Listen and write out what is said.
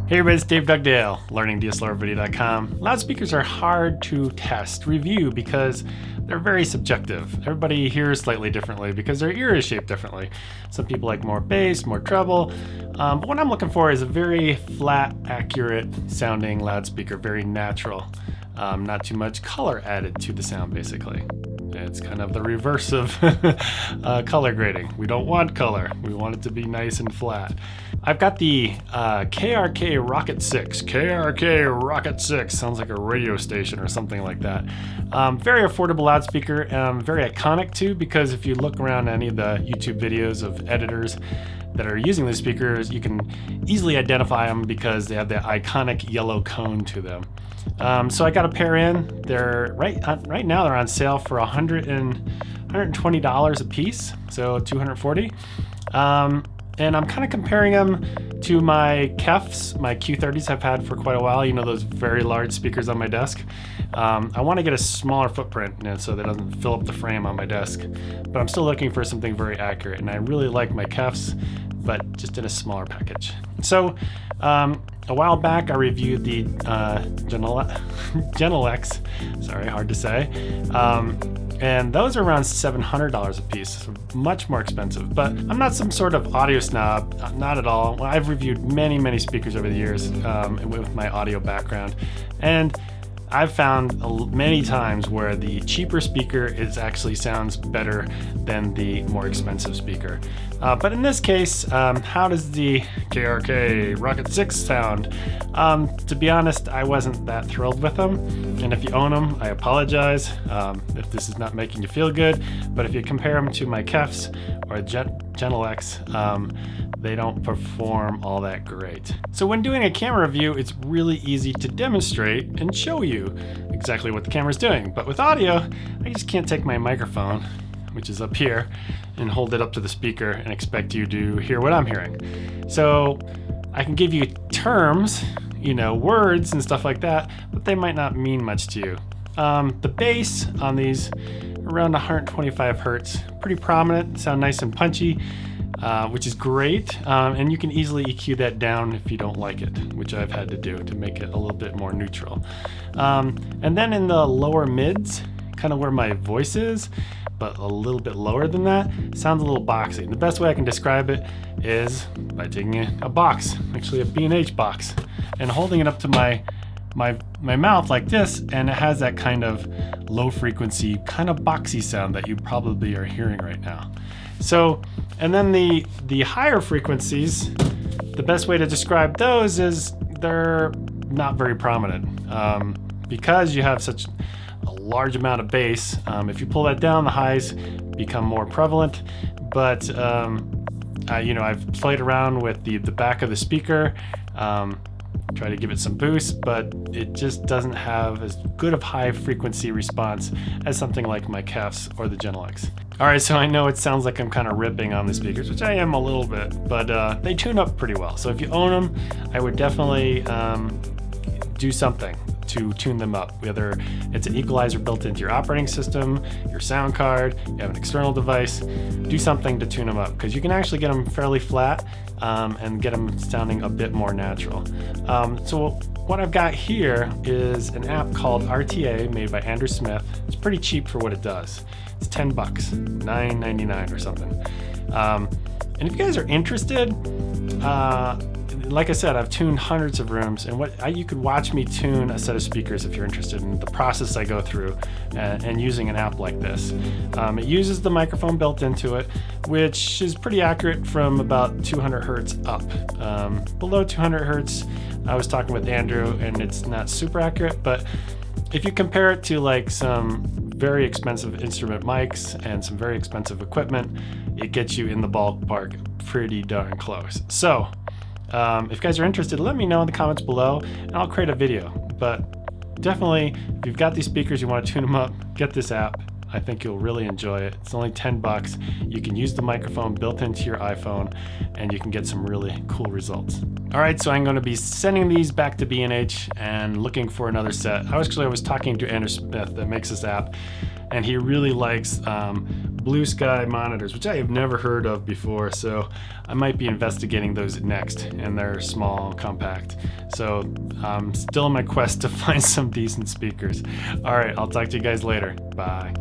Hey everybody, it's Dave Dugdale, learningdslrvideo.com. Loudspeakers are hard to test, review, because they're very subjective. Everybody hears slightly differently because their ear is shaped differently. Some people like more bass, more treble, but what I'm looking for is a very flat, accurate sounding loudspeaker, very natural. Not too much color added to the sound, basically. It's kind of the reverse of color grading. We don't want color. We want it to be nice and flat. I've got the KRK Rokit 6. KRK Rokit 6 sounds like a radio station or something like that. Very affordable loudspeaker, very iconic too, because if you look around any of the YouTube videos of editors that are using these speakers, you can easily identify them because they have the iconic yellow cone to them. So I got a pair in. They're right now they're on sale for $120 a piece, so $240. And I'm kind of comparing them to my KEFs, my Q30s I've had for quite a while. You know, those very large speakers on my desk. I want to get a smaller footprint, so that it doesn't fill up the frame on my desk. But I'm still looking for something very accurate, and I really like my KEFs, but just in a smaller package. So a while back, I reviewed the Genelex. Sorry, hard to say. And those are around $700 a piece, so much more expensive. But I'm not some sort of audio snob, not at all. I've reviewed many speakers over the years with my audio background, and I've found many times where the cheaper speaker actually sounds better than the more expensive speaker. But in this case, how does the KRK Rokit 6 sound? To be honest, I wasn't that thrilled with them. And if you own them, I apologize if this is not making you feel good. But if you compare them to my KEFs or Genelex, they don't perform all that great. So when doing a camera review, it's really easy to demonstrate and show you exactly what the camera's doing. But with audio, I just can't take my microphone, which is up here, and hold it up to the speaker and expect you to hear what I'm hearing. So I can give you terms, words and stuff like that, but they might not mean much to you. The bass on these, around 125 hertz, pretty prominent, sound nice and punchy, which is great. And you can easily EQ that down if you don't like it, which I've had to do to make it a little bit more neutral. And then in the lower mids, kind of where my voice is, but a little bit lower than that, sounds a little boxy. The best way I can describe it is by taking a box, actually a B&H box, and holding it up to my mouth like this, and it has that kind of low frequency, kind of boxy sound that you probably are hearing right now. So, and then the higher frequencies, the best way to describe those is they're not very prominent. Because you have such a large amount of bass, if you pull that down, the highs become more prevalent. But I've played around with the back of the speaker, try to give it some boost, but it just doesn't have as good of high frequency response as something like my KEFs or the Genelex. All right, so I know it sounds like I'm kind of ripping on the speakers, which I am a little bit, but they tune up pretty well. So if you own them, I would definitely do something to tune them up, whether it's an equalizer built into your operating system, your sound card, you have an external device, do something to tune them up, because you can actually get them fairly flat and get them sounding a bit more natural. So what I've got here is an app called RTA made by Andrew Smith. It's pretty cheap for what it does. It's $10, $9.99 or something. And if you guys are interested, like I said, I've tuned hundreds of rooms, and you could watch me tune a set of speakers if you're interested in the process I go through and using an app like this. It uses the microphone built into it, which is pretty accurate from about 200 hertz up. Below 200 hertz, I was talking with Andrew, and it's not super accurate, but if you compare it to like some very expensive instrument mics and some very expensive equipment, it gets you in the ballpark pretty darn close. So if you guys are interested, let me know in the comments below and I'll create a video. But definitely, if you've got these speakers, you want to tune them up, get this app. I think you'll really enjoy it. It's only $10. You can use the microphone built into your iPhone and you can get some really cool results. All right, so I'm going to be sending these back to B&H and looking for another set. I was talking to Andrew Smith that makes this app, and he really likes Blue Sky monitors, which I have never heard of before, so I might be investigating those next, and they're small, compact. So I'm still on my quest to find some decent speakers. All right, I'll talk to you guys later. Bye.